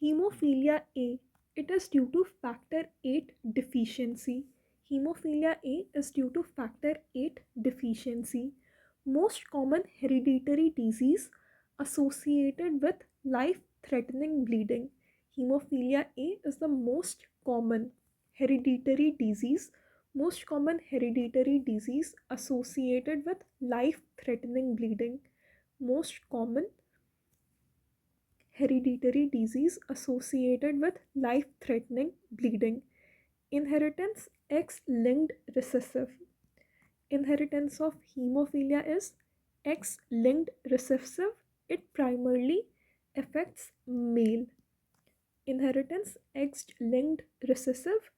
Hemophilia A. It is due to factor 8 deficiency. Hemophilia A is due to factor 8 deficiency. Most common hereditary disease associated with life threatening bleeding. Hemophilia A is the most common hereditary disease, most common hereditary disease associated with life threatening bleeding. Most common hereditary disease associated with life threatening bleeding. Inheritance X linked recessive. Inheritance of hemophilia is X linked recessive. It primarily affects male. Inheritance X linked recessive.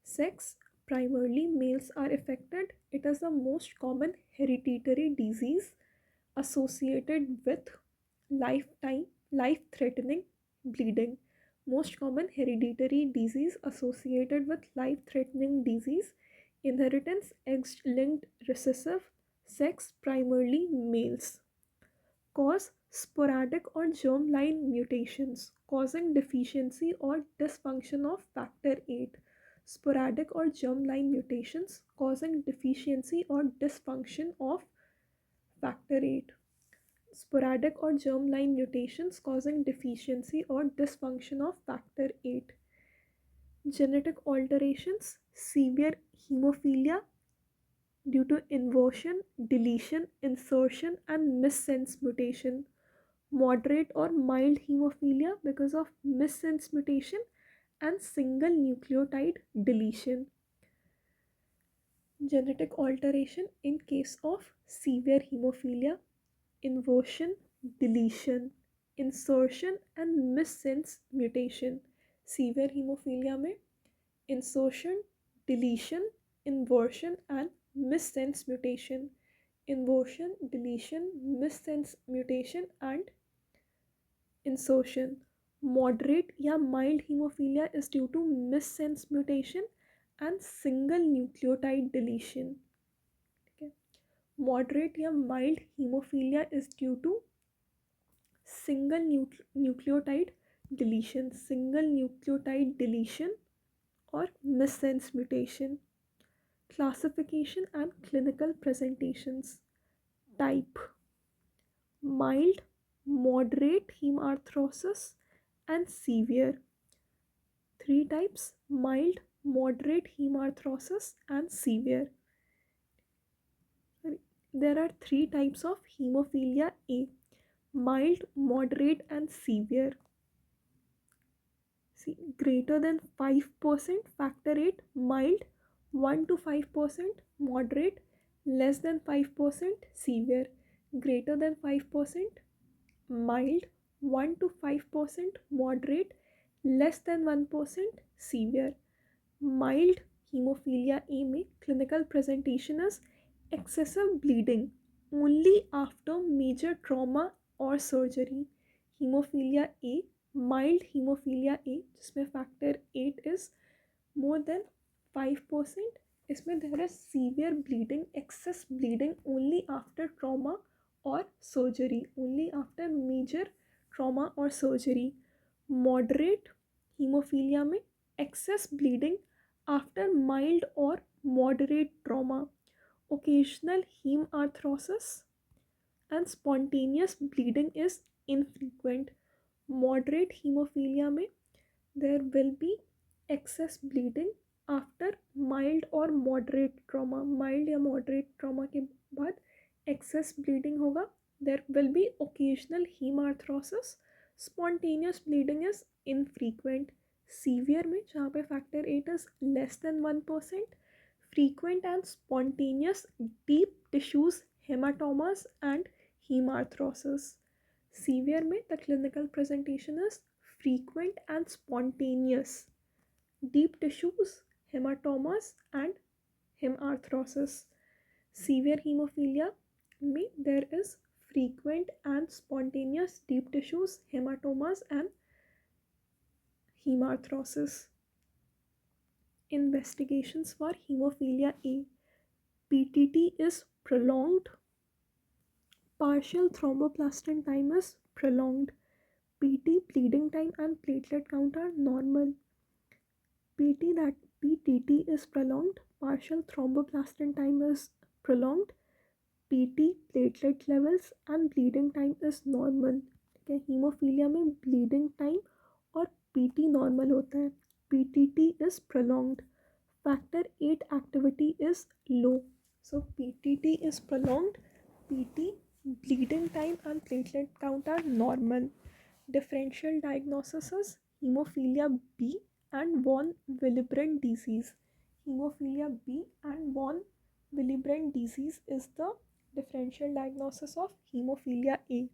Sex primarily males are affected. It is the most common hereditary disease associated with life threatening bleeding. Most common hereditary disease associated with life threatening disease. Inheritance X linked recessive. Sex primarily males. Cause sporadic or germline mutations causing deficiency or dysfunction of factor 8. Sporadic or germline mutations causing deficiency or dysfunction of factor 8. Sporadic or germline mutations causing deficiency or dysfunction of factor 8. Genetic alterations, severe hemophilia due to inversion, deletion, insertion, and missense mutation. Moderate or mild hemophilia because of missense mutation and single nucleotide deletion. Genetic alteration in case of severe hemophilia: inversion, deletion, insertion and missense mutation. Severe hemophilia में insertion, deletion, inversion and missense mutation. Inversion, deletion, missense mutation and insertion. Moderate या mild hemophilia is due to missense mutation and single nucleotide deletion. Okay. Moderate या mild hemophilia is due to single nucleotide deletion, single nucleotide deletion or missense mutation. Classification and clinical presentations. Type: mild, moderate hemarthrosis and severe. Three types: mild, moderate hemarthrosis and severe. There are three types of hemophilia A: mild, moderate and severe. See, greater than 5% factor 8 mild, 1 to 5% moderate, less than 5% severe. Greater than 5% mild, 1 to 5% moderate, less than 1% severe. Mild hemophilia A में clinical presentation is excessive bleeding only after major trauma or surgery. Hemophilia A, mild hemophilia A जिसमें factor 8 is more than 5%, इसमें there is severe bleeding, excess bleeding only after trauma or surgery, only after major trauma or surgery. Moderate hemophilia में excess bleeding after mild or moderate trauma, occasional hemarthrosis and spontaneous bleeding is infrequent. Moderate hemophilia में there will be excess bleeding after mild or moderate trauma. Mild या moderate trauma के बाद excess bleeding होगा. There will be occasional hemarthrosis. Spontaneous bleeding is infrequent. Severe में जहाँ पे factor 8 is less than 1%, frequent and spontaneous deep tissues hematomas and hemarthrosis. Severe में the clinical presentation is frequent and spontaneous deep tissues hematomas and hemarthrosis. Severe hemophilia में there is frequent and spontaneous deep tissues hematomas and hemarthrosis. Investigations for hemophilia A: PTT is prolonged, partial thromboplastin time is prolonged, PT bleeding time and platelet count are normal. PTT is prolonged, partial thromboplastin time is prolonged, PT platelet levels and bleeding time is normal. ठीक है, haemophilia में bleeding time और PT normal होता है. PTT is prolonged. Factor 8 activity is low. So PTT is prolonged, PT, bleeding time and platelet count are normal. Differential diagnosis is hemophilia B and von Willebrand disease. Hemophilia B and von Willebrand disease is the differential diagnosis of hemophilia A.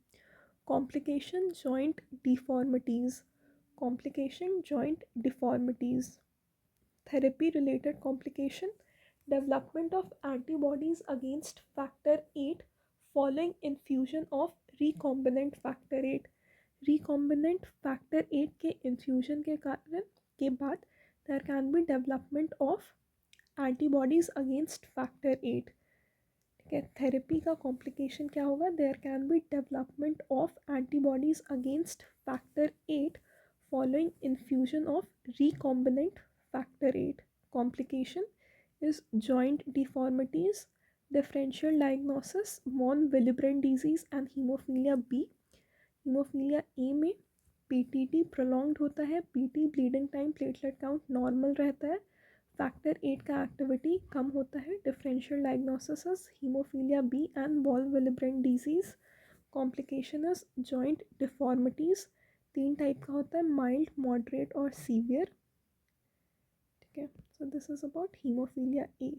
Complication joint deformities. Complication joint deformities. Therapy related complication, development of antibodies against factor 8 following infusion of recombinant factor 8. recombinant factor 8 के infusion के कारण के बाद there can be development of antibodies against factor 8. ठीक है, therapy का complication क्या होगा, there can be development of antibodies against factor 8 following infusion of recombinant factor 8. Complication is joint deformities, differential diagnosis, von Willebrand disease and hemophilia B. Hemophilia A में PTT prolonged होता है, PT bleeding time platelet count normal रहता है, factor 8 का activity कम होता है. Differential diagnosis is hemophilia B and von Willebrand disease. Complication is joint deformities. 3 type का होता है, माइल्ड, मॉडरेट और सीवियर. ठीक है, so this is about hemophilia A.